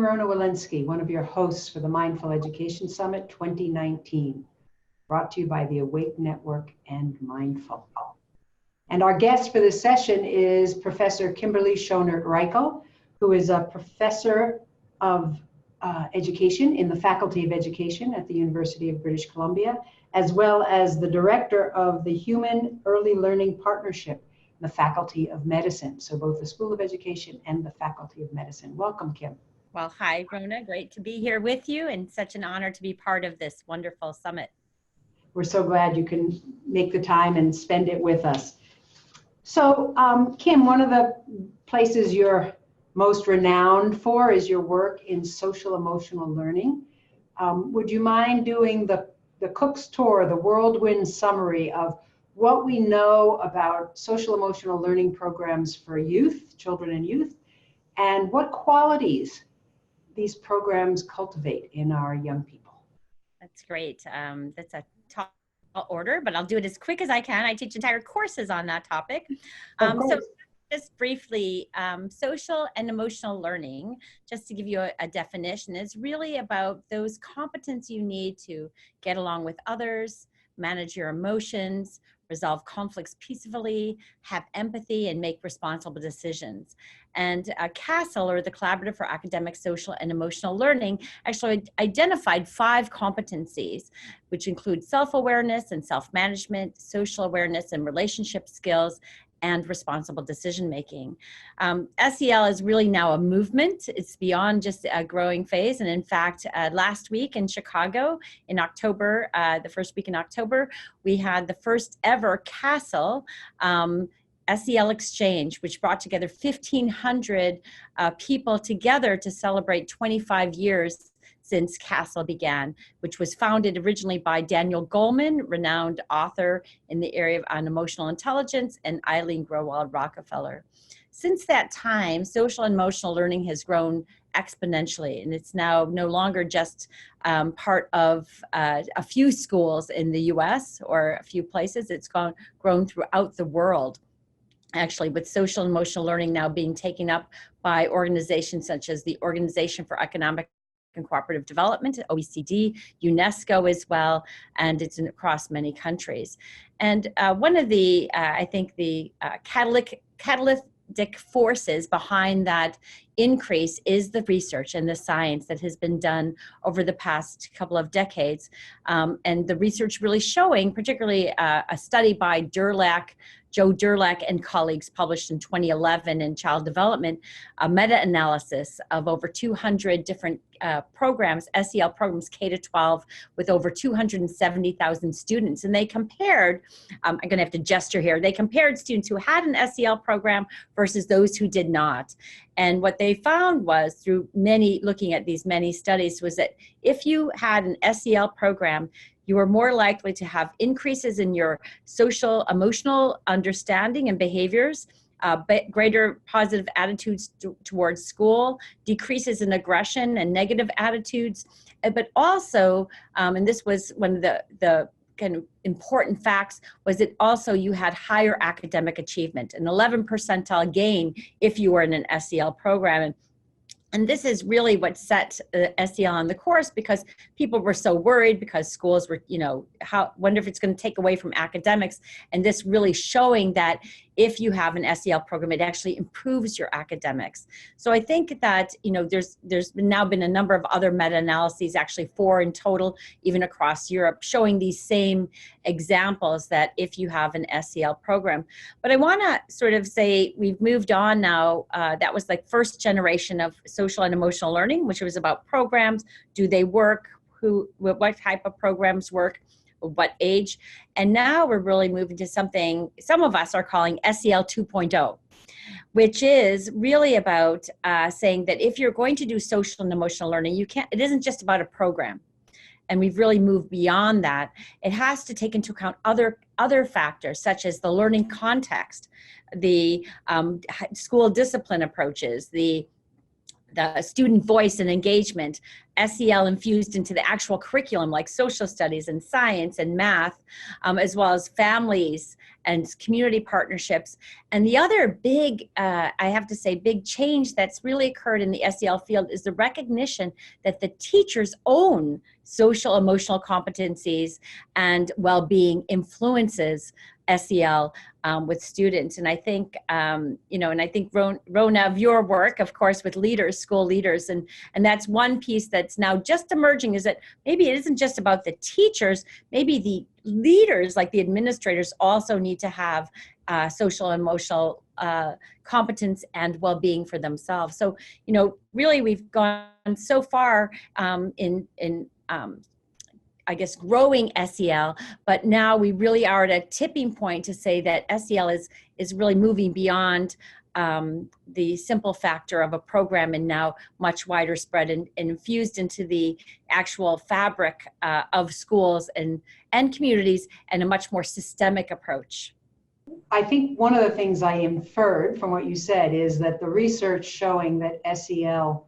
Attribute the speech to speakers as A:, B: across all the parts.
A: Rona Walensky, one of your hosts for the Mindful Education Summit 2019, brought to you by the Awake Network and Mindful. And our guest for this session is Professor Kimberly Schonert-Reichl, who is a professor of education in the Faculty of Education at the University of British Columbia, as well as the director of the Human Early Learning Partnership, the Faculty of Medicine. So both the School of Education and the Faculty of Medicine. Welcome, Kim.
B: Well, hi, Rona. Great to be here with you and such an honor to be part of this wonderful summit.
A: We're so glad you can make the time and spend it with us. So, Kim, one of the places you're most renowned for is your work in social emotional learning. Would you mind doing the Cook's Tour, the whirlwind summary of what we know about social emotional learning programs for youth, children and youth, and what qualities these programs cultivate in our young people?
B: That's great. That's a tall order, but I'll do it as quick as I can. I teach entire courses on that topic. So just briefly, social and emotional learning, just to give you a definition, is really about those competencies you need to get along with others, manage your emotions, resolve conflicts peacefully, have empathy, and make responsible decisions. And CASEL, or the Collaborative for Academic, Social, and Emotional Learning, actually identified 5 competencies, which include self-awareness and self-management, social awareness and relationship skills, and responsible decision-making. SEL is really now a movement. It's beyond just a growing phase. And in fact, last week in Chicago, in October, the first week in October, we had the first ever CASEL SEL exchange, which brought together 1,500 people together to celebrate 25 years since CASEL began, which was founded originally by Daniel Goleman, renowned author in the area of emotional intelligence, and Eileen Growald Rockefeller. Since that time, social and emotional learning has grown exponentially, and it's now no longer just part of a few schools in the US or a few places. It's grown throughout the world, actually, with social and emotional learning now being taken up by organizations such as the Organization for Economic and Cooperative Development, OECD, UNESCO as well, and it's across many countries. And one of the, I think the catalytic forces behind that increase is the research and the science that has been done over the past couple of decades. And the research really showing, particularly a study by Joe Durlak and colleagues published in 2011 in Child Development, a meta-analysis of over 200 different programs, SEL programs, K-12, with over 270,000 students. And they compared, I'm going to have to gesture here, they compared students who had an SEL program versus those who did not. And what they found was, through looking at these many studies, was that if you had an SEL program, you are more likely to have increases in your social, emotional understanding and behaviors, greater positive attitudes towards school, decreases in aggression and negative attitudes, but also, and this was one of the kind of important facts, was that also you had higher academic achievement, an 11 percentile gain if you were in an SEL program. And this is really what set SEL on the course, because people were so worried because schools were, wonder if it's going to take away from academics. And this really showing that if you have an SEL program, it actually improves your academics. So I think that, there's now been a number of other meta-analyses, actually 4 in total, even across Europe, showing these same examples that if you have an SEL program. But I want to sort of say we've moved on now. That was like first generation of social and emotional learning, which was about programs. Do they work? What type of programs work? What age? And now we're really moving to something some of us are calling SEL 2.0, which is really about saying that if you're going to do social and emotional learning, it isn't just about a program. And we've really moved beyond that. It has to take into account other factors, such as the learning context, the school discipline approaches, the the student voice and engagement, SEL infused into the actual curriculum like social studies and science and math, as well as families and community partnerships. And the other big, I have to say, big change that's really occurred in the SEL field is the recognition that the teachers own social emotional competencies and well-being influences SEL with students. And I think, and I think Rona, of your work, of course, with leaders, school leaders, and that's one piece that's now just emerging, is that maybe it isn't just about the teachers, maybe the leaders, like the administrators, also need to have social and emotional competence and well-being for themselves. So, really we've gone so far in I guess, growing SEL, but now we really are at a tipping point to say that SEL is really moving beyond the simple factor of a program and now much wider spread and infused into the actual fabric of schools and communities, and a much more systemic approach.
A: I think one of the things I inferred from what you said is that the research showing that SEL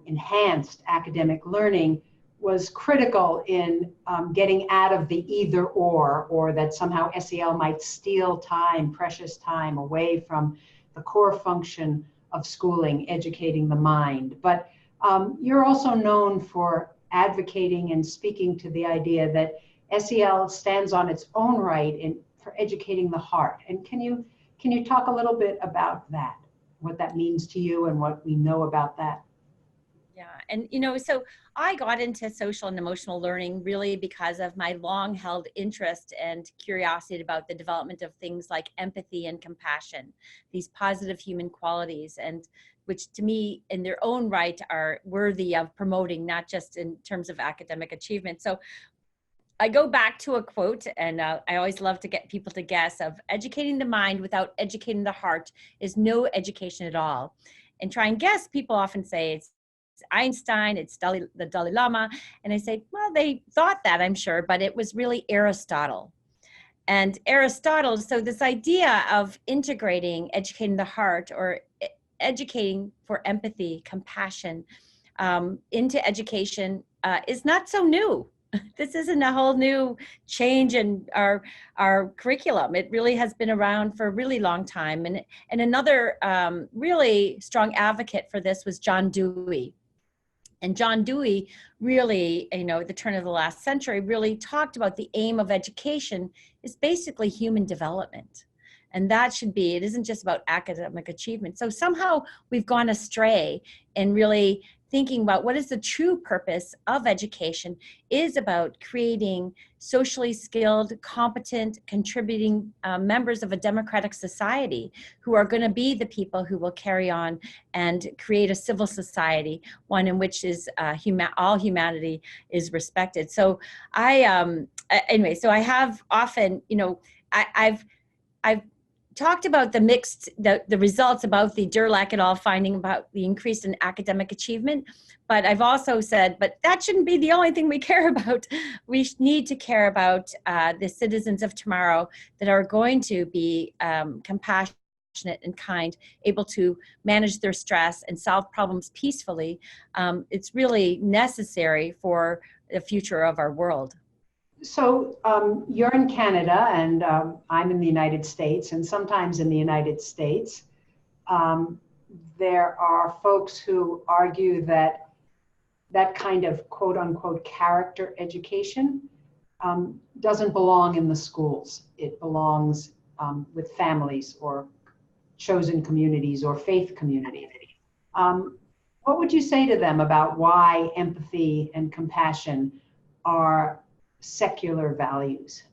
A: enhanced academic learning was critical in getting out of the either or that somehow SEL might steal time, precious time, away from the core function of schooling, educating the mind. But you're also known for advocating and speaking to the idea that SEL stands on its own right for educating the heart. And can you talk a little bit about that, what that means to you and what we know about that?
B: Yeah, and so I got into social and emotional learning really because of my long held interest and curiosity about the development of things like empathy and compassion, these positive human qualities, and which to me in their own right are worthy of promoting, not just in terms of academic achievement. So I go back to a quote, and I always love to get people to guess, of educating the mind without educating the heart is no education at all. And try and guess, people often say it's Einstein, it's the Dalai Lama. And I say, well, they thought that, I'm sure, but it was really Aristotle. And Aristotle, so this idea of integrating, educating the heart, or educating for empathy, compassion, into education is not so new. This isn't a whole new change in our curriculum. It really has been around for a really long time. And another really strong advocate for this was John Dewey. And John Dewey really, at the turn of the last century, really talked about the aim of education is basically human development. And that should be, it isn't just about academic achievement. So somehow we've gone astray in really thinking about what is the true purpose of education is about creating socially skilled, competent, contributing members of a democratic society who are going to be the people who will carry on and create a civil society, one in which is all humanity is respected. So anyway, so I have often, I've talked about the results about the Durlach et al. Finding about the increase in academic achievement, but I've also said, but that shouldn't be the only thing we care about. We need to care about the citizens of tomorrow that are going to be compassionate and kind, able to manage their stress and solve problems peacefully. It's really necessary for the future of our world.
A: So you're in Canada and I'm in the United States, and sometimes in the United States, there are folks who argue that that kind of quote unquote character education doesn't belong in the schools. It belongs with families or chosen communities or faith communities. What would you say to them about why empathy and compassion are secular values?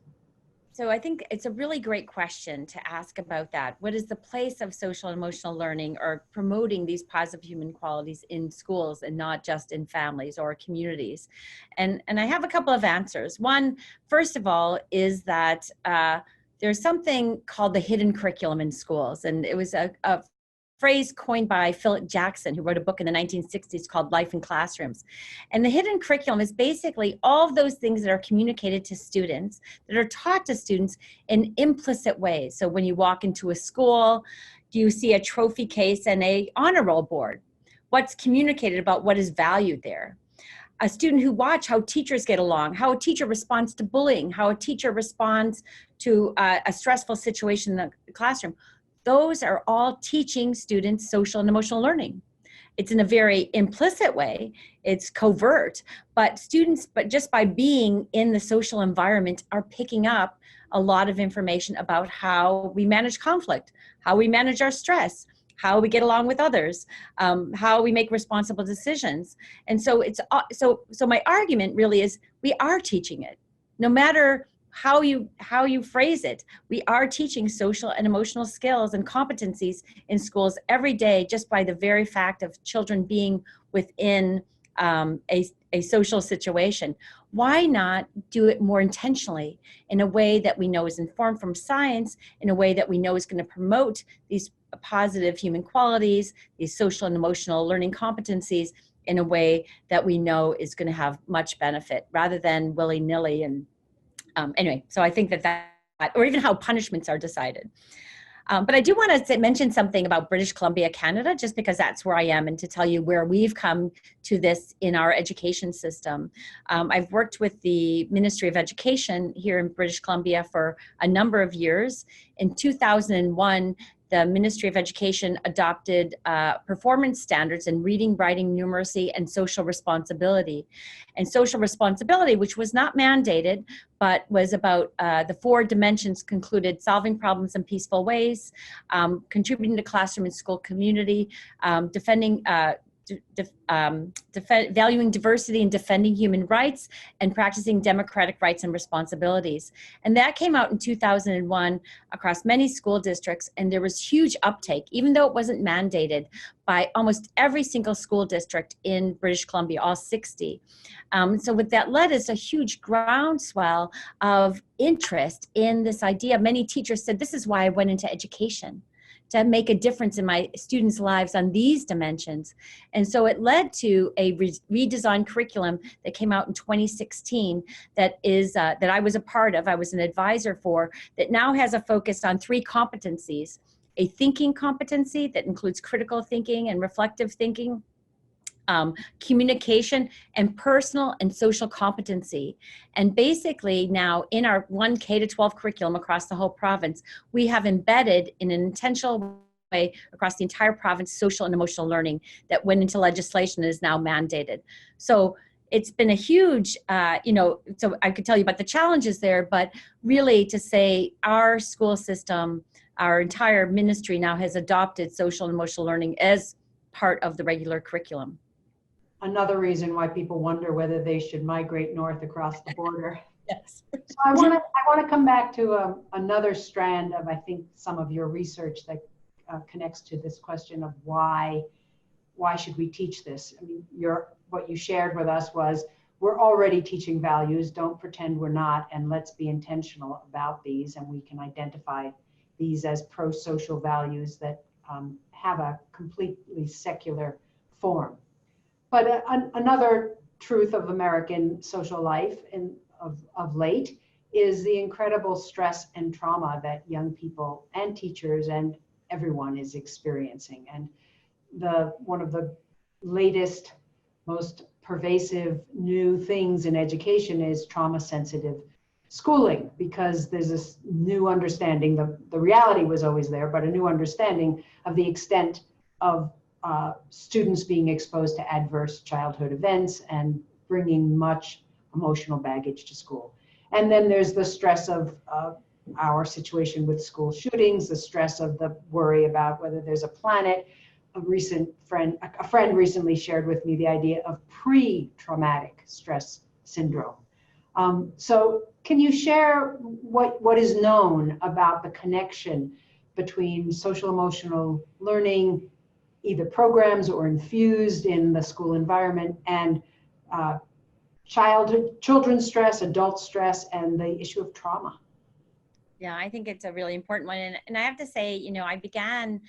B: So I think it's a really great question to ask about that. What is the place of social and emotional learning or promoting these positive human qualities in schools and not just in families or communities? And I have a couple of answers. One, first of all, is that there's something called the hidden curriculum in schools. And it was a phrase coined by Philip Jackson, who wrote a book in the 1960s called Life in Classrooms. And the hidden curriculum is basically all of those things that are communicated to students, that are taught to students in implicit ways. So when you walk into a school, do you see a trophy case and a honor roll board? what's communicated about what is valued there. A student who watch how teachers get along, how a teacher responds to bullying, how a teacher responds to a stressful situation in the classroom. Those are all teaching students social and emotional learning. It's in a very implicit way, it's covert, but just by being in the social environment are picking up a lot of information about how we manage conflict, how we manage our stress, how we get along with others, how we make responsible decisions. And so so my argument really is we are teaching it. No matter how you phrase it, we are teaching social and emotional skills and competencies in schools every day, just by the very fact of children being within a social situation. Why not do it more intentionally, in a way that we know is informed from science, in a way that we know is going to promote these positive human qualities, these social and emotional learning competencies, in a way that we know is going to have much benefit, rather than willy-nilly. And anyway, so I think that, or even how punishments are decided. But I do want to mention something about British Columbia, Canada, just because that's where I am, and to tell you where we've come to this in our education system. I've worked with the Ministry of Education here in British Columbia for a number of years. In 2001, the Ministry of Education adopted performance standards in reading, writing, numeracy, and social responsibility. And social responsibility, which was not mandated, but was about the 4 dimensions, concluded solving problems in peaceful ways, contributing to classroom and school community, defending valuing diversity and defending human rights, and practicing democratic rights and responsibilities. And that came out in 2001 across many school districts, and there was huge uptake, even though it wasn't mandated, by almost every single school district in British Columbia, all 60. So what that led is a huge groundswell of interest in this idea. Many teachers said, this is why I went into education, to make a difference in my students' lives on these dimensions. And so it led to a redesigned curriculum that came out in 2016 that I was a part of, I was an advisor for, that now has a focus on 3 competencies: a thinking competency that includes critical thinking and reflective thinking, communication, and personal and social competency. And basically now in our 1 K-12 curriculum across the whole province, we have embedded in an intentional way across the entire province social and emotional learning that went into legislation and is now mandated. So it's been a huge, so I could tell you about the challenges there, but really to say our school system, our entire ministry now has adopted social and emotional learning as part of the regular curriculum.
A: Another reason why people wonder whether they should migrate north across the border.
B: Yes.
A: So I want to come back to another strand of, I think, some of your research that connects to this question of why should we teach this? I mean, what you shared with us was, we're already teaching values. Don't pretend we're not, and let's be intentional about these. And we can identify these as pro-social values that have a completely secular form. But another truth of American social life of late is the incredible stress and trauma that young people and teachers and everyone is experiencing. And one of the latest, most pervasive new things in education is trauma-sensitive schooling, because there's this new understanding. The reality was always there, but a new understanding of the extent of students being exposed to adverse childhood events and bringing much emotional baggage to school. And then there's the stress of our situation with school shootings, the stress of the worry about whether there's a planet. A friend recently shared with me the idea of pre-traumatic stress syndrome. So can you share what is known about the connection between social emotional learning, either programs or infused in the school environment, and children's stress, adult stress, and the issue of trauma?
B: Yeah, I think it's a really important one. And I have to say, I began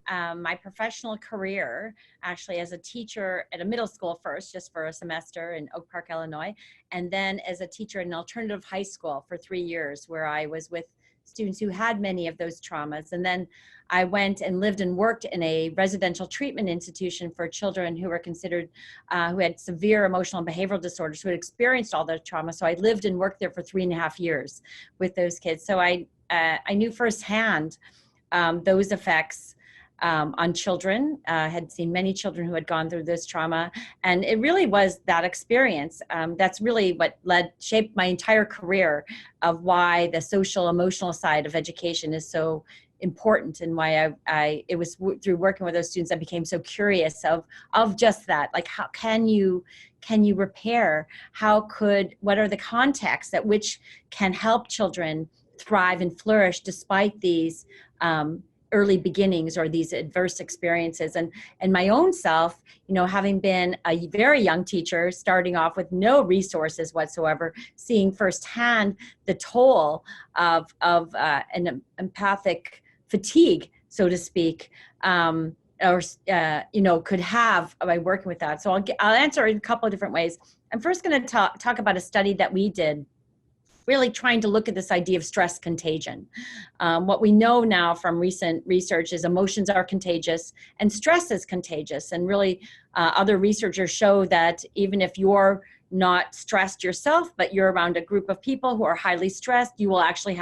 B: my professional career actually as a teacher at a middle school first, just for a semester in Oak Park, Illinois, and then as a teacher in an alternative high school for 3 years, where I was with students who had many of those traumas. And then I went and lived and worked in a residential treatment institution for children who were considered, who had severe emotional and behavioral disorders, who had experienced all their trauma. So I lived and worked there for 3.5 years with those kids. So I knew firsthand those effects on children, had seen many children who had gone through this trauma. And it really was that experience. That's really what shaped my entire career of why the social emotional side of education is so important, and why it was through working with those students I became so curious of just that. Like, how can you repair? What are the contexts at which can help children thrive and flourish despite these early beginnings or these adverse experiences? And my own self, having been a very young teacher, starting off with no resources whatsoever, seeing firsthand the toll of an empathic fatigue, so to speak, could have by working with that. So I'll answer in a couple of different ways. I'm first going to talk about a study that we did, really trying to look at this idea of stress contagion. What we know now from recent research is emotions are contagious and stress is contagious. And really, other researchers show that even if you're not stressed yourself, but you're around a group of people who are highly stressed, you will actually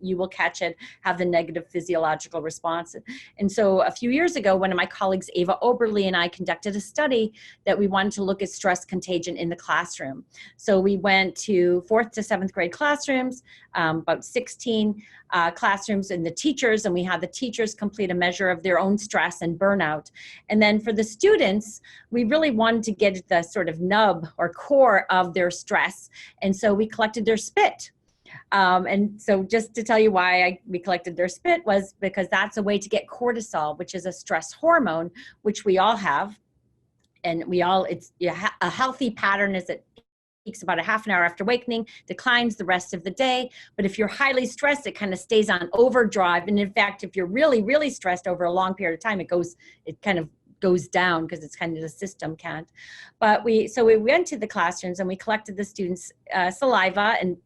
B: you will catch it, have the negative physiological response. And so a few years ago, one of my colleagues, Ava Oberly, and I conducted a study that we wanted to look at stress contagion in the classroom. So we went to 4th to 7th grade classrooms, about 16 classrooms, and the teachers, and we had the teachers complete a measure of their own stress and burnout. And then for the students, we really wanted to get the sort of nub or core of their stress. And so we collected their spit. And so just to tell you why we collected their spit was because that's a way to get cortisol, which is a stress hormone, which we all have. And it's a healthy pattern is it peaks about a half an hour after awakening, declines the rest of the day. But if you're highly stressed, it kind of stays on overdrive. And in fact, if you're really, really stressed over a long period of time, it kind of goes down because it's kind of the system can't. But we went to the classrooms and we collected the students' saliva, and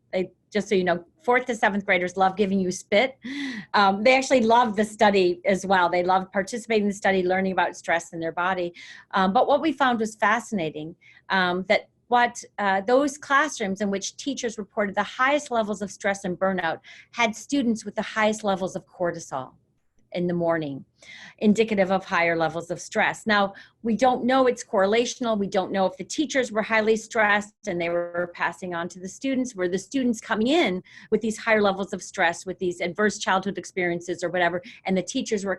B: just so you know, 4th to 7th graders love giving you spit. They actually love the study as well. They love participating in the study, learning about stress in their body. But what we found was fascinating, that those classrooms in which teachers reported the highest levels of stress and burnout had students with the highest levels of cortisol in the morning, indicative of higher levels of stress. Now, we don't know it's correlational. We don't know if the teachers were highly stressed and they were passing on to the students. Were the students coming in with these higher levels of stress, with these adverse childhood experiences or whatever, and the teachers were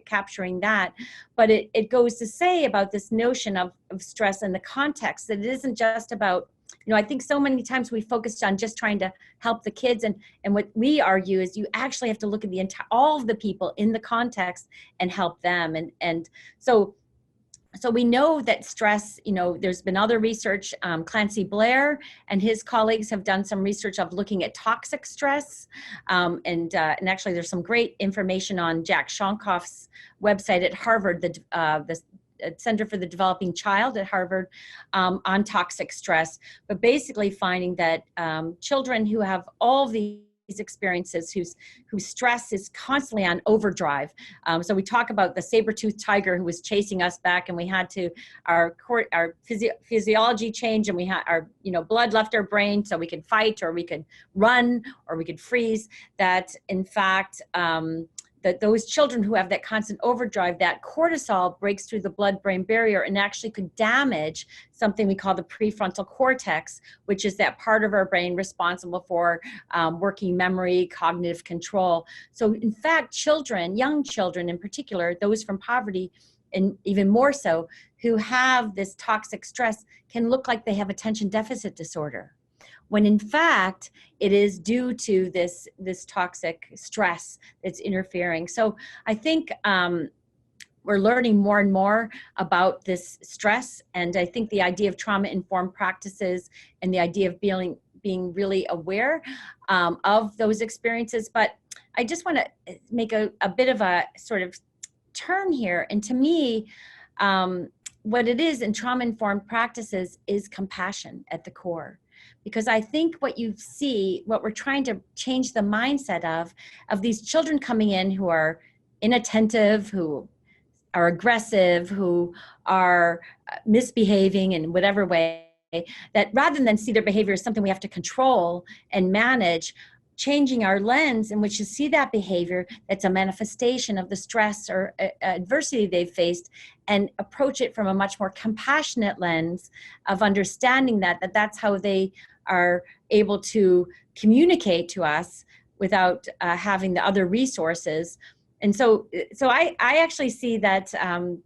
B: capturing that. But it goes to say about this notion of stress and the context, that it isn't just about, I think so many times we focused on just trying to help the kids, and what we argue is you actually have to look at all of the people in the context and help them. And so we know that stress, there's been other research. Clancy Blair and his colleagues have done some research of looking at toxic stress. And actually there's some great information on Jack Shonkoff's website at Harvard, the Center for the Developing Child at Harvard, on toxic stress, but basically finding that children who have all these experiences, whose stress is constantly on overdrive. So we talk about the saber-toothed tiger who was chasing us back, and we had our physiology changed, and we had our blood left our brain so we could fight, or we could run, or we could freeze. That in fact, that those children who have that constant overdrive, that cortisol breaks through the blood-brain barrier and actually could damage something we call the prefrontal cortex, which is that part of our brain responsible for working memory, cognitive control. So in fact, young children in particular, those from poverty, and even more so, who have this toxic stress, can look like they have attention deficit disorder, when in fact it is due to this toxic stress that's interfering. So I think we're learning more and more about this stress, and I think the idea of trauma-informed practices and the idea of being really aware of those experiences. But I just want to make a bit of a sort of turn here, and to me, what it is in trauma-informed practices is compassion at the core. because I think what you see, what we're trying to change the mindset of these children coming in who are inattentive, who are aggressive, who are misbehaving in whatever way, that rather than see their behavior as something we have to control and manage, changing our lens in which to see that behavior that's a manifestation of the stress or adversity they've faced, and approach it from a much more compassionate lens of understanding that that's how they are able to communicate to us without having the other resources. And so I actually see that I'm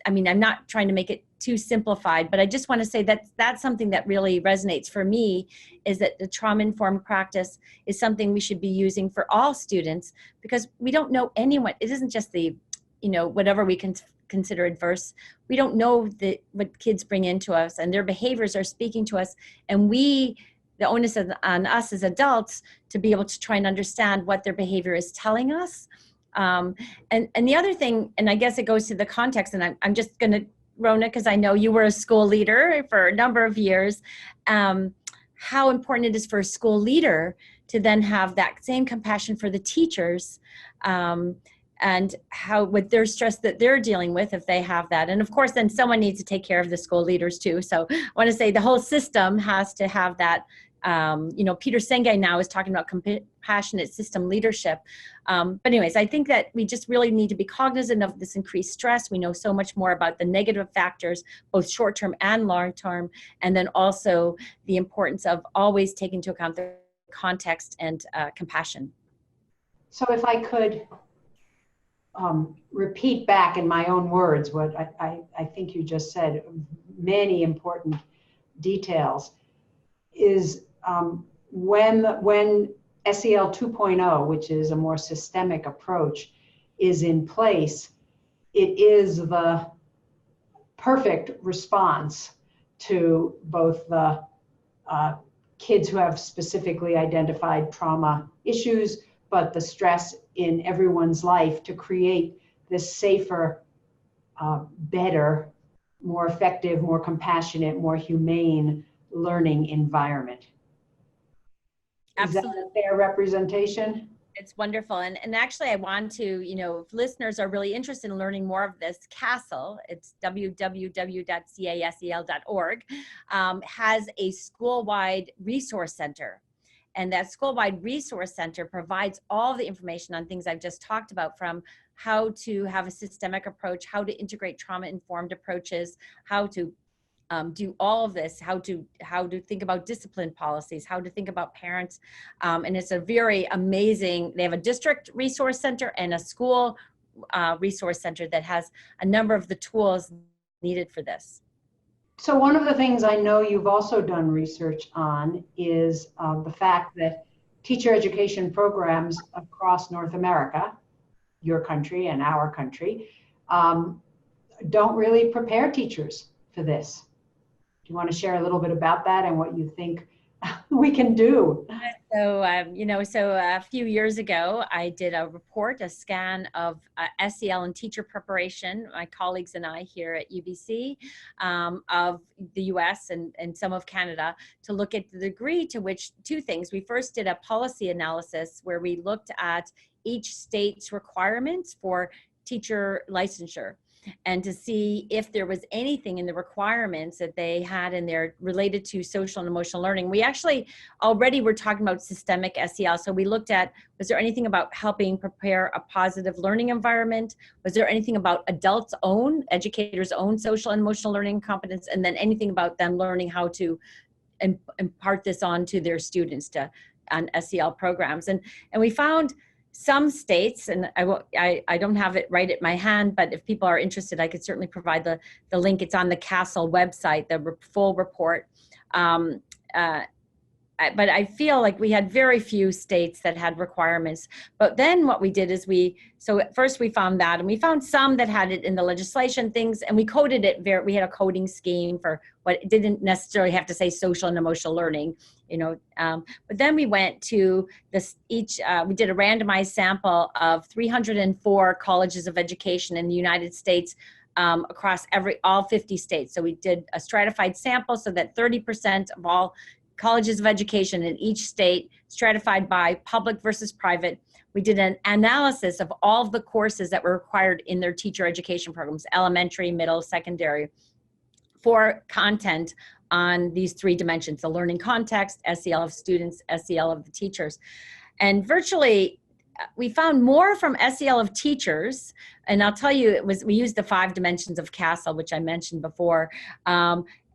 B: not trying to make it too simplified, but I just want to say that that's something that really resonates for me, is that the trauma-informed practice is something we should be using for all students, because we don't know anyone. It isn't just the, whatever we can consider adverse. We don't know what kids bring into us, and their behaviors are speaking to us. And the onus is on us as adults to be able to try and understand what their behavior is telling us. And the other thing, and I guess it goes to the context, and I'm just going to, Rona, because I know you were a school leader for a number of years, how important it is for a school leader to then have that same compassion for the teachers, and how, with their stress that they're dealing with, if they have that. And of course, then someone needs to take care of the school leaders too. So I want to say the whole system has to have that. Peter Senge now is talking about compassionate system leadership. But anyways, I think that we just really need to be cognizant of this increased stress. We know so much more about the negative factors, both short-term and long-term, and then also the importance of always taking into account the context and compassion.
A: So if I could repeat back in my own words what I think you just said, many important details, is when SEL 2.0, which is a more systemic approach, is in place, it is the perfect response to both the kids who have specifically identified trauma issues, but the stress in everyone's life, to create this safer, better, more effective, more compassionate, more humane learning environment.
B: Absolutely.
A: Is that a fair representation?
B: It's wonderful. And actually, I want to, if listeners are really interested in learning more of this, CASEL, it's www.casel.org, has a school-wide resource center. And that school-wide resource center provides all the information on things I've just talked about, from how to have a systemic approach, how to integrate trauma-informed approaches, how to do all of this, how to think about discipline policies, how to think about parents. And it's a very amazing, they have a district resource center and a school resource center that has a number of the tools needed for this.
A: So one of the things I know you've also done research on is the fact that teacher education programs across North America, your country and our country, don't really prepare teachers for this. Do you want to share a little bit about that and what you think we can do?
B: So, so a few years ago, I did a report, a scan of SEL and teacher preparation, my colleagues and I here at UBC, of the US and some of Canada, to look at the degree to which two things. We first did a policy analysis where we looked at each state's requirements for teacher licensure, and to see if there was anything in the requirements that they had in there related to social and emotional learning. We actually already were talking about systemic SEL. So we looked at, was there anything about helping prepare a positive learning environment? Was there anything about adults' own, educators' own social and emotional learning competence? And then anything about them learning how to impart this on to their students on SEL programs. And we found some states, and I don't have it right at my hand, but if people are interested, I could certainly provide the link. It's on the CASEL website, the full report. But I feel like we had very few states that had requirements. But then what we did is so at first we found that, and we found some that had it in the legislation things, and we coded it we had a coding scheme for what it didn't necessarily have to say social and emotional learning, but then we went to we did a randomized sample of 304 colleges of education in the United States, across all 50 states. So we did a stratified sample so that 30% of all colleges of education in each state, stratified by public versus private. We did an analysis of all of the courses that were required in their teacher education programs, elementary, middle, secondary, for content on these three dimensions: the learning context, SEL of students, SEL of the teachers. And virtually, we found more from SEL of teachers, and I'll tell you, we used the 5 dimensions of CASEL, which I mentioned before,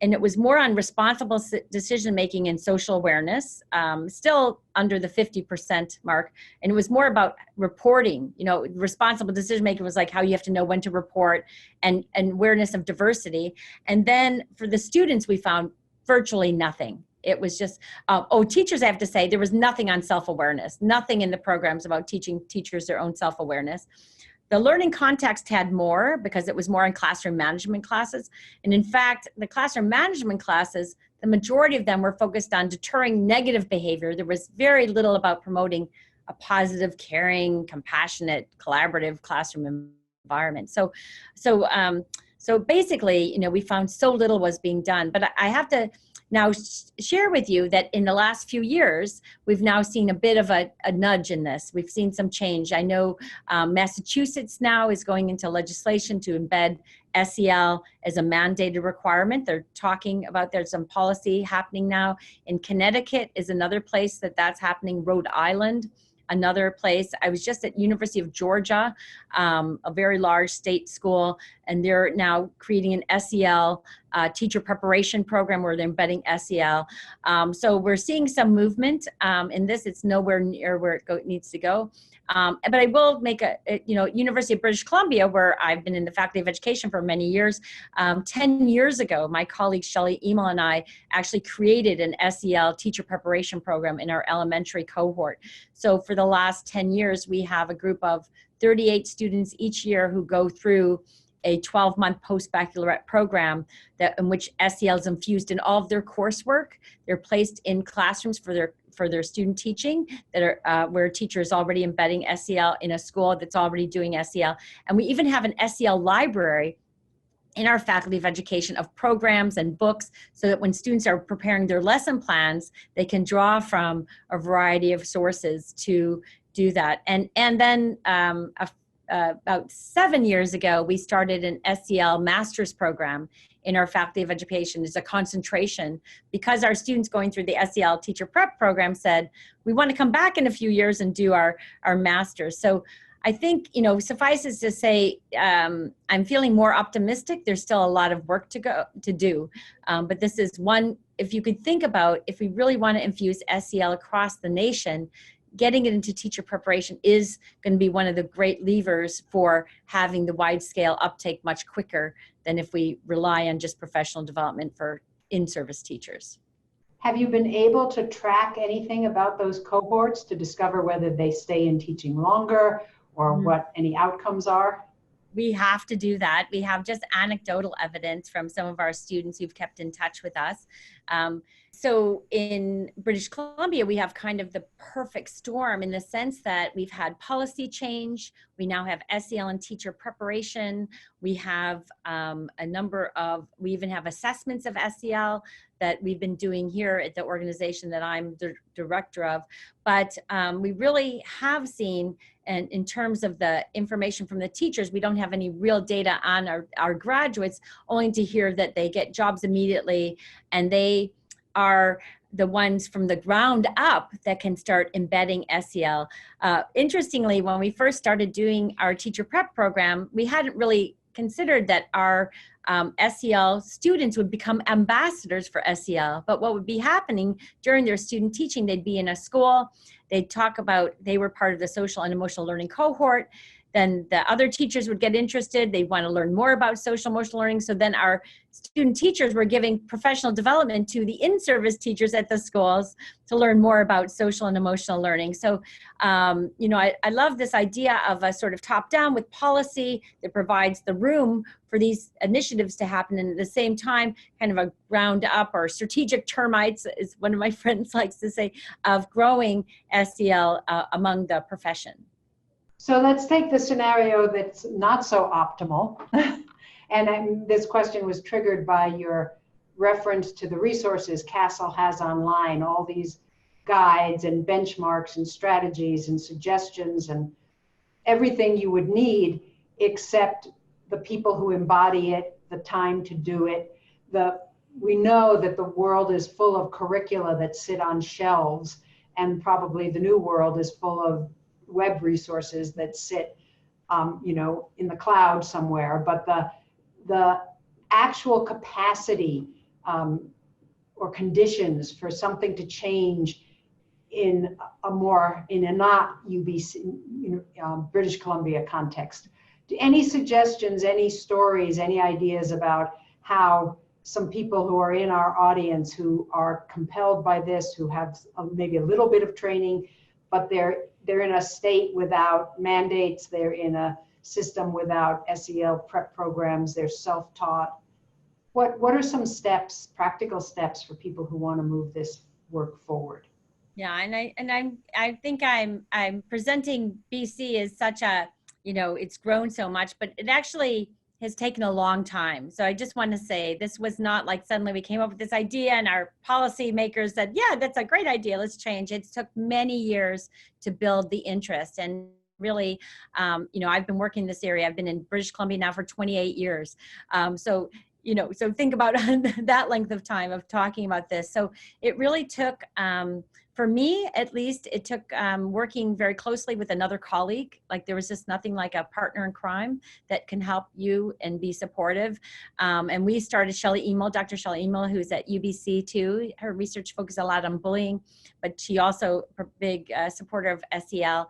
B: and it was more on responsible decision-making and social awareness, still under the 50% mark, and it was more about reporting. Responsible decision-making was like how you have to know when to report, and awareness of diversity. And then for the students, we found virtually nothing. It was just, teachers, I have to say, there was nothing on self-awareness, nothing in the programs about teaching teachers their own self-awareness. The learning context had more because it was more in classroom management classes. And in fact, the classroom management classes, the majority of them were focused on deterring negative behavior. There was very little about promoting a positive, caring, compassionate, collaborative classroom environment. So basically, we found so little was being done. But I have to now share with you that in the last few years, we've now seen a bit of a nudge in this. We've seen some change. I know Massachusetts now is going into legislation to embed SEL as a mandated requirement. They're talking about, there's some policy happening now. In Connecticut is another place that's happening. Rhode Island, another place. I was just at University of Georgia, a very large state school, and they're now creating an SEL teacher preparation program where they're embedding SEL. So we're seeing some movement in this. It's nowhere near where it needs to go. But I will make University of British Columbia, where I've been in the faculty of education for many years. 10 years ago, my colleague Shelley Emil and I actually created an SEL teacher preparation program in our elementary cohort. So for the last 10 years, we have a group of 38 students each year who go through a 12-month post-baccalaureate program in which SEL is infused in all of their coursework. They're placed in classrooms for their student teaching that are where teachers already embedding SEL in a school that's already doing SEL. And we even have an SEL library in our faculty of education of programs and books, so that when students are preparing their lesson plans, they can draw from a variety of sources to do that. And then about 7 years ago, we started an SEL master's program in our faculty of education. As a concentration, because our students going through the SEL teacher prep program said, we want to come back in a few years and do our master's. So I think, suffices to say, I'm feeling more optimistic. There's still a lot of work to do. But this is one, if you could think about, if we really want to infuse SEL across the nation, getting it into teacher preparation is going to be one of the great levers for having the wide scale uptake much quicker than if we rely on just professional development for in-service teachers.
A: Have you been able to track anything about those cohorts to discover whether they stay in teaching longer or what any outcomes are?
B: We have to do that. We have just anecdotal evidence from some of our students who've kept in touch with us. So in British Columbia, we have kind of the perfect storm in the sense that we've had policy change. We now have SEL and teacher preparation. We have we even have assessments of SEL that we've been doing here at the organization that I'm the director of. But we really have seen, and in terms of the information from the teachers, we don't have any real data on our graduates, only to hear that they get jobs immediately, and they are the ones from the ground up that can start embedding SEL. Interestingly, when we first started doing our teacher prep program, we hadn't really considered that our SEL students would become ambassadors for SEL. But what would be happening during their student teaching, they'd be in a school, they'd talk about, they were part of the social and emotional learning cohort. Then the other teachers would get interested. They'd want to learn more about social emotional learning. So then our student teachers were giving professional development to the in-service teachers at the schools to learn more about social and emotional learning. So, I love this idea of a sort of top-down with policy that provides the room for these initiatives to happen, and at the same time, kind of a ground-up or strategic termites, as one of my friends likes to say, of growing SEL among the profession.
A: So let's take the scenario that's not so optimal. And this question was triggered by your reference to the resources Castle has online, all these guides and benchmarks and strategies and suggestions and everything you would need, except the people who embody it, the time to do it. We know that the world is full of curricula that sit on shelves, and probably the new world is full of web resources that sit, in the cloud somewhere. But the actual capacity or conditions for something to change in a not UBC, British Columbia context. Any suggestions, any stories, any ideas about how some people who are in our audience who are compelled by this, who have maybe a little bit of training, but they're in a state without mandates, they're in a system without SEL prep programs, they're self-taught. What are some steps, practical steps for people who want to move this work forward?
B: Yeah, I think I'm presenting BC as such a, it's grown so much, but it actually has taken a long time. So I just want to say this was not like suddenly we came up with this idea and our policy makers said, yeah, that's a great idea, let's change. It took many years to build the interest. And really, I've been working in this area. I've been in British Columbia now for 28 years. So think about that length of time of talking about this. So it really took, for me, at least, it took working very closely with another colleague. Like there was just nothing like a partner in crime that can help you and be supportive. And we started Dr. Shelley Emil, who's at UBC too. Her research focuses a lot on bullying, but she also a big supporter of SEL.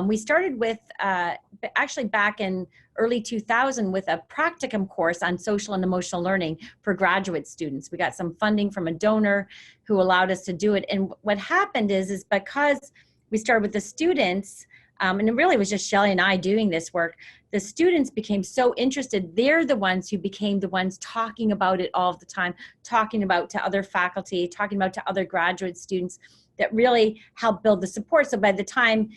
B: We started with, actually back in early 2000 with a practicum course on social and emotional learning for graduate students. We got some funding from a donor who allowed us to do it. And what happened is because we started with the students, and it really was just Shelley and I doing this work, the students became so interested. They're the ones who became the ones talking about it all the time, talking about to other faculty, talking about to other graduate students, that really helped build the support. So by the time,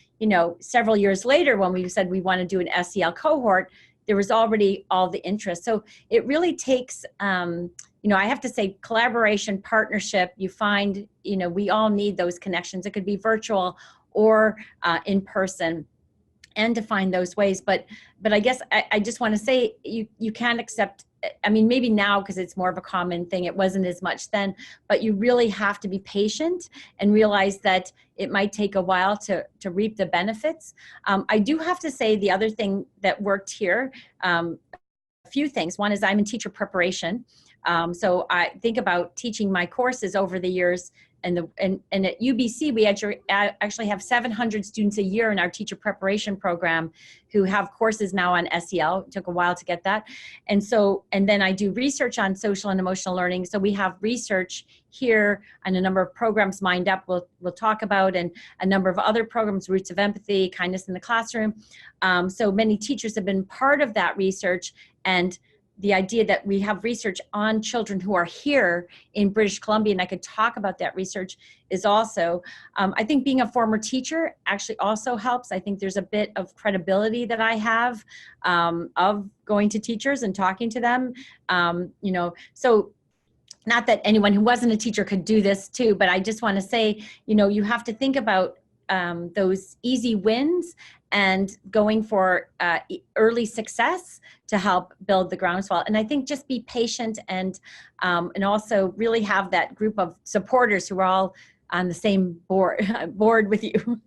B: several years later, when we said we want to do an SEL cohort, there was already all the interest. So it really takes, I have to say collaboration, partnership. You find, we all need those connections. It could be virtual or in person, and to find those ways. But I guess I just want to say you can't accept, maybe now because it's more of a common thing, it wasn't as much then, but you really have to be patient and realize that it might take a while to reap the benefits. I do have to say the other thing that worked here, a few things. One is I'm in teacher preparation. So I think about teaching my courses over the years. And at UBC, we actually have 700 students a year in our teacher preparation program who have courses now on SEL. It took a while to get that. And then I do research on social and emotional learning. So we have research here on a number of programs Mind Up we'll talk about, and a number of other programs, Roots of Empathy, Kindness in the Classroom. So many teachers have been part of that research, and the idea that we have research on children who are here in British Columbia, and I could talk about that research, is also, I think being a former teacher actually also helps. I think there's a bit of credibility that I have of going to teachers and talking to them, so not that anyone who wasn't a teacher could do this too, but I just want to say, you have to think about those easy wins and going for early success to help build the groundswell. And I think just be patient and also really have that group of supporters who are all on the same board with you.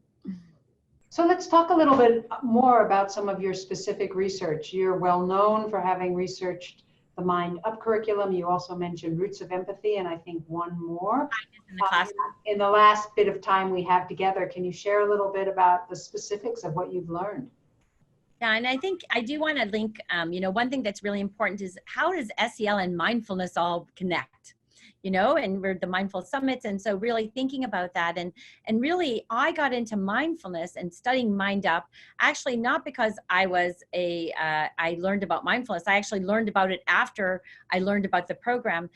A: So let's talk a little bit more about some of your specific research. You're well known for having researched the Mind Up curriculum. You also mentioned Roots of Empathy, and I think one more. In the last bit of time we have together, can you share a little bit about the specifics of what you've learned?
B: Yeah, and I think I do want to link, one thing that's really important is how does SEL and mindfulness all connect? And we're the mindful summits. And so really thinking about that, and really I got into mindfulness and studying Mind Up, actually not because I was I learned about mindfulness. I actually learned about it after I learned about the program.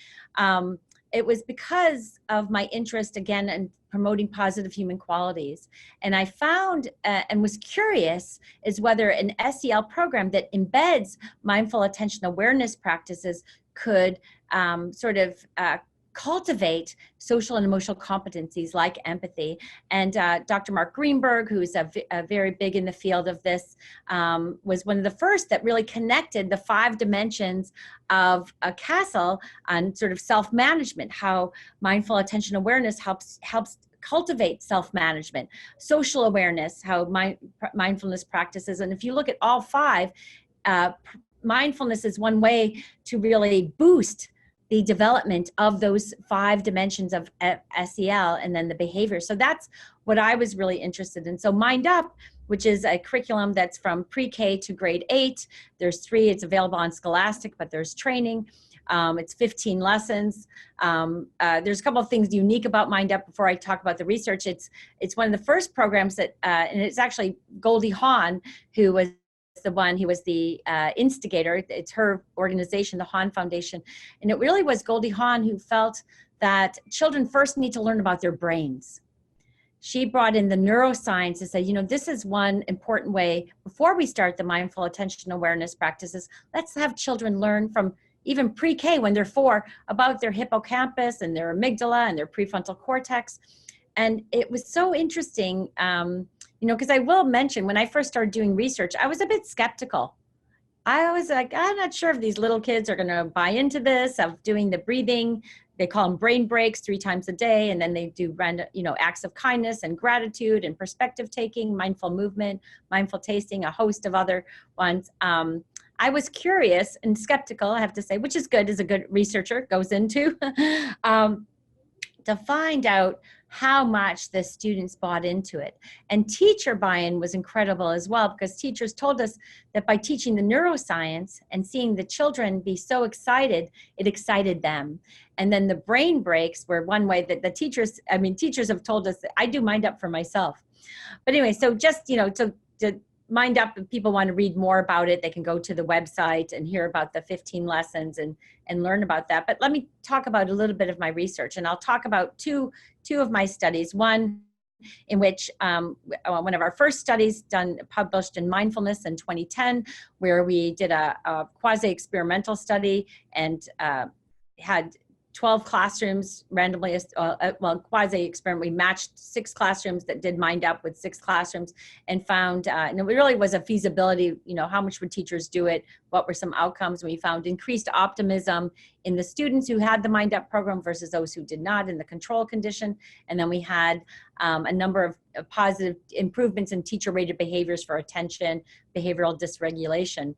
B: It was because of my interest again in promoting positive human qualities. And I found and was curious is whether an SEL program that embeds mindful attention awareness practices could sort of cultivate social and emotional competencies like empathy. And Dr. Mark Greenberg, who's a very big in the field of this, was one of the first that really connected the 5 dimensions of a castle on sort of self-management, how mindful attention awareness helps cultivate self-management, social awareness, how mindfulness practices. And if you look at all 5, mindfulness is one way to really boost the development of those 5 dimensions of SEL and then the behavior. So that's what I was really interested in. So Mind Up, which is a curriculum that's from pre-K to grade 8. There's 3, it's available on Scholastic, but there's training. It's 15 lessons. There's a couple of things unique about Mind Up before I talk about the research. It's one of the first programs that, and it's actually Goldie Hawn, who was the instigator. It's her organization, the Hawn Foundation. And it really was Goldie Hawn who felt that children first need to learn about their brains. She brought in the neuroscience to say, you know, this is one important way before we start the mindful attention awareness practices. Let's have children learn from even pre-K when they're 4 about their hippocampus and their amygdala and their prefrontal cortex. And it was so interesting, you know, because I will mention when I first started doing research, I was a bit skeptical. I was like, I'm not sure if these little kids are going to buy into this, of doing the breathing. They call them brain breaks 3 times a day. And then they do random, you know, acts of kindness and gratitude and perspective taking, mindful movement, mindful tasting, a host of other ones. I was curious and skeptical, I have to say, which is good as a good researcher goes into, to find out how much the students bought into it. And teacher buy-in was incredible as well, because teachers told us that by teaching the neuroscience and seeing the children be so excited, it excited them. And then the brain breaks were one way that the teachers, I mean, teachers have told us that I do Mind Up for myself. But anyway, so just, you know, to Mind Up, if people want to read more about it, they can go to the website and hear about the 15 lessons and learn about that. But let me talk about a little bit of my research, and I'll talk about two of my studies. One in which one of our first studies published in Mindfulness in 2010, where we did a quasi-experimental study and had 12 classrooms randomly, quasi-experiment. We matched 6 classrooms that did Mind Up with 6 classrooms and found, and it really was a feasibility, you know, how much would teachers do it? What were some outcomes? We found increased optimism in the students who had the Mind Up program versus those who did not in the control condition. And then we had a number of positive improvements in teacher-rated behaviors for attention, behavioral dysregulation.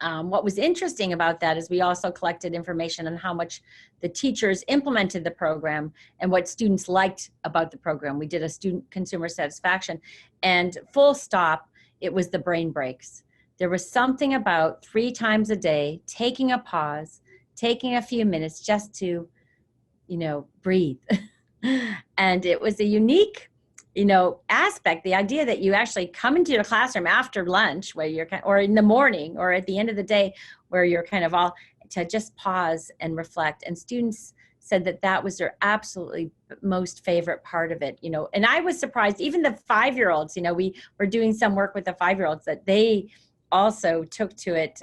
B: What was interesting about that is we also collected information on how much the teachers implemented the program and what students liked about the program. We did a student consumer satisfaction, and full stop, it was the brain breaks. There was something about 3 times a day, taking a pause, taking a few minutes just to, you know, breathe. And it was a unique, you know, aspect, the idea that you actually come into your classroom after lunch, where you're or in the morning or at the end of the day, where you're kind of all to just pause and reflect. And students said that that was their absolutely most favorite part of it, you know. And I was surprised, even the 5-year-olds, you know, we were doing some work with the 5-year-olds that they also took to it.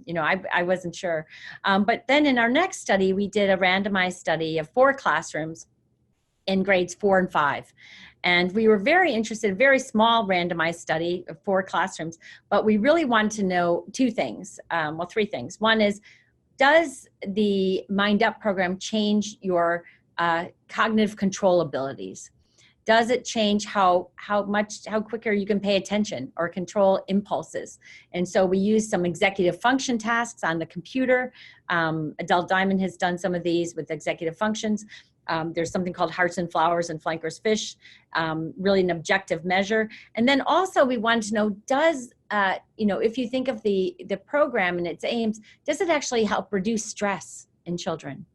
B: You know, I wasn't sure. But then in our next study, we did a randomized study of 4 classrooms in grades 4 and 5. And we were very interested, very small randomized study of 4 classrooms, but we really wanted to know 2 things, 3 things. One is, does the Mind Up program change your cognitive control abilities? Does it change how quicker you can pay attention or control impulses? And so we used some executive function tasks on the computer. Adele Diamond has done some of these with executive functions. There's something called Hearts and Flowers and Flanker's Fish, really an objective measure. And then also we wanted to know, does, you know, if you think of the program and its aims, does it actually help reduce stress in children?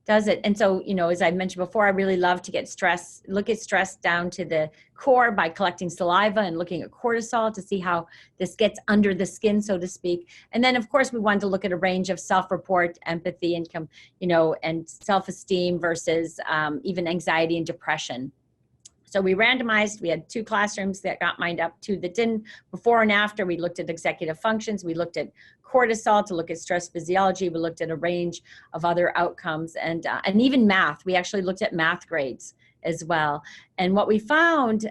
B: Does it? And so, you know, as I mentioned before, I really love to look at stress down to the core by collecting saliva and looking at cortisol to see how this gets under the skin, so to speak. And then, of course, we wanted to look at a range of self-report, empathy, and, you know, and self-esteem versus even anxiety and depression. So we randomized, we had 2 classrooms that got mined up, 2 that didn't. Before and after, we looked at executive functions, we looked at cortisol to look at stress physiology, we looked at a range of other outcomes, and even math. We actually looked at math grades as well. And what we found,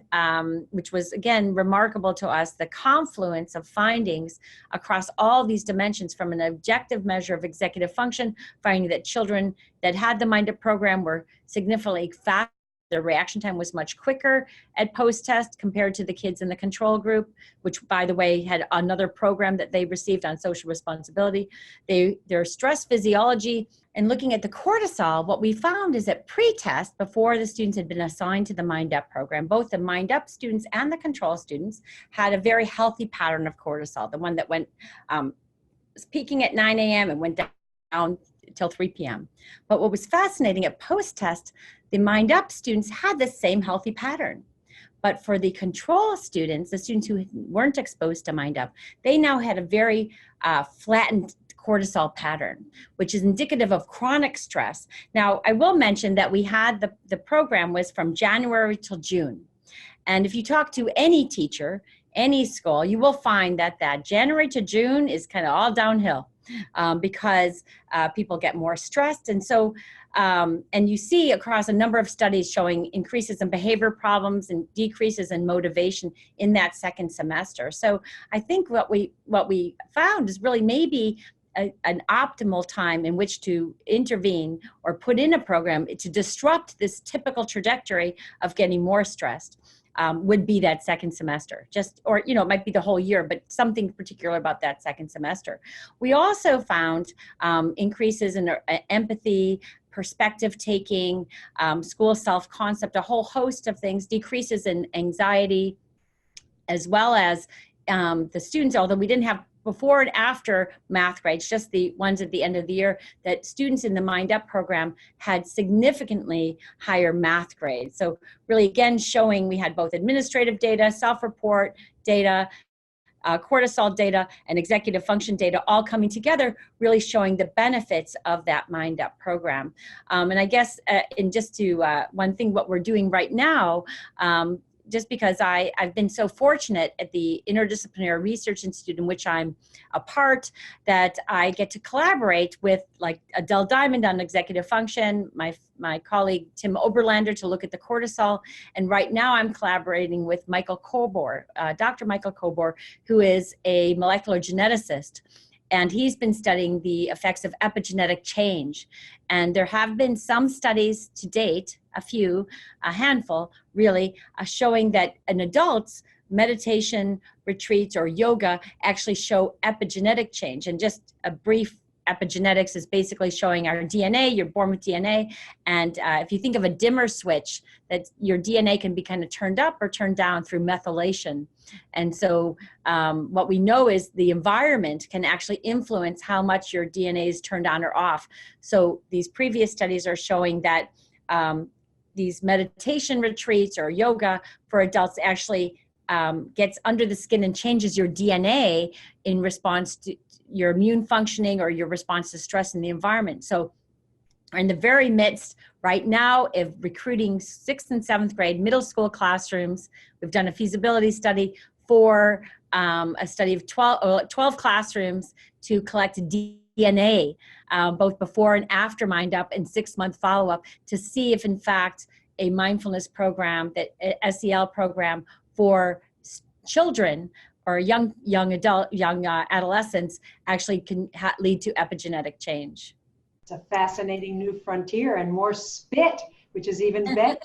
B: which was again remarkable to us, the confluence of findings across all these dimensions, from an objective measure of executive function, finding that children that had the Mind Up program were significantly faster. Their reaction time was much quicker at post-test compared to the kids in the control group, which, by the way, had another program that they received on social responsibility. Their stress physiology, and looking at the cortisol, what we found is that pre-test, before the students had been assigned to the Mind Up program, both the Mind Up students and the control students had a very healthy pattern of cortisol, the one that went peaking at 9 a.m. and went down till 3 p.m. But what was fascinating, at post-test, the Mind Up students had the same healthy pattern. But for the control students, the students who weren't exposed to Mind Up, they now had a very flattened cortisol pattern, which is indicative of chronic stress. Now, I will mention that we had the program was from January till June. And if you talk to any teacher, any school, you will find that January to June is kind of all downhill because people get more stressed. And so, and you see across a number of studies showing increases in behavior problems and decreases in motivation in that second semester. So I think what we found is really maybe an optimal time in which to intervene or put in a program to disrupt this typical trajectory of getting more stressed. Would be that second semester, or it might be the whole year, but something particular about that second semester. We also found increases in empathy, perspective taking, school self-concept, a whole host of things, decreases in anxiety, as well as the students, although we didn't have before and after math grades, just the ones at the end of the year, that students in the Mind Up program had significantly higher math grades. So really, again, showing we had both administrative data, self-report data, cortisol data, and executive function data all coming together, really showing the benefits of that Mind Up program. And I guess, and just to one thing, what we're doing right now, just because I've been so fortunate at the Interdisciplinary Research Institute, in which I'm a part, that I get to collaborate with like Adele Diamond on executive function, my colleague Tim Oberlander to look at the cortisol, and right now I'm collaborating with Michael Kobor, Dr. Michael Kobor, who is a molecular geneticist. And he's been studying the effects of epigenetic change. And there have been some studies to date, a handful really, showing that in adults, meditation retreats or yoga actually show epigenetic change. And just a brief, epigenetics is basically showing our DNA, you're born with DNA. And if you think of a dimmer switch, that your DNA can be kind of turned up or turned down through methylation. And so what we know is the environment can actually influence how much your DNA is turned on or off. So these previous studies are showing that these meditation retreats or yoga for adults actually gets under the skin and changes your DNA in response to your immune functioning or your response to stress in the environment. So we're in the very midst right now of recruiting 6th and 7th grade middle school classrooms. We've done a feasibility study for a study of 12 classrooms to collect DNA, both before and after Mind Up and 6-month follow-up, to see if in fact a mindfulness program, that SEL program for children or young adolescents actually can lead to epigenetic change.
A: It's a fascinating new frontier, and more spit, which is even better.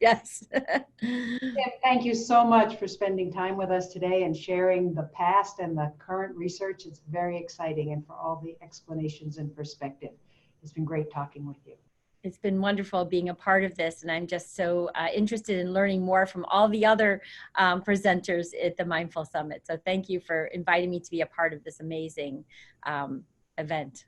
B: Yes.
A: Tim, thank you so much for spending time with us today and sharing the past and the current research. It's very exciting, and for all the explanations and perspective. It's been great talking with you.
B: It's been wonderful being a part of this, and I'm just so interested in learning more from all the other presenters at the Mindful Summit. So thank you for inviting me to be a part of this amazing event.